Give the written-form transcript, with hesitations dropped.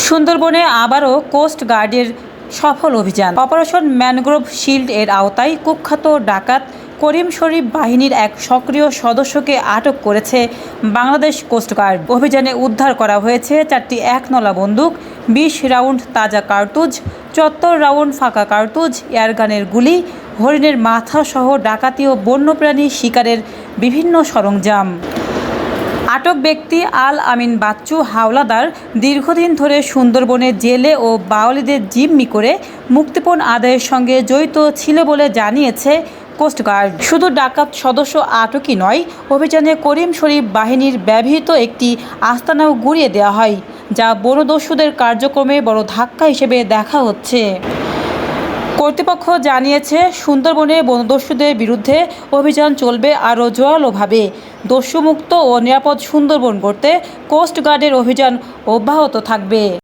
সুন্দরবনে আবারও কোস্ট গার্ডের সফল অভিযান। অপারেশন ম্যানগ্রোভ শিল্ড এর আওতায় কুখ্যাত ডাকাত করিম শরীফ বাহিনীর এক সক্রিয় সদস্যকে আটক করেছে বাংলাদেশ কোস্টগার্ড। অভিযানে উদ্ধার করা হয়েছে 4টি একনলা বন্দুক, 20 রাউন্ড তাজা কার্তুজ, 74 রাউন্ড ফাঁকা কার্তুজ, এয়ারগানের গুলি, হরিণের মাথা সহ ডাকাতি ও বন্যপ্রাণী শিকারের বিভিন্ন সরঞ্জাম। আটক ব্যক্তি আল আমিন বাচ্চু হাওলাদার দীর্ঘদিন ধরে সুন্দরবনে জেলে ও বাওয়ালিদের জিম্মি করে মুক্তিপণ আদায়ের সঙ্গে জড়িত ছিল বলে জানিয়েছে কোস্টগার্ড। শুধু ডাকাত সদস্য আটকই নয়, অভিযানে করিম শরীফ বাহিনীর ব্যবহৃত একটি আস্তানাও গুঁড়িয়ে দেওয়া হয়, যা বনদস্যুদের কার্যক্রমে বড় ধাক্কা হিসেবে দেখা হচ্ছে। কর্তৃপক্ষ জানিয়েছে, সুন্দরবনে বনদস্যুদের বিরুদ্ধে অভিযান চলবে আরও জোরালোভাবে। দস্যুমুক্ত ও নিরাপদ সুন্দরবন গড়তে কোস্টগার্ডের অভিযান অব্যাহত থাকবে।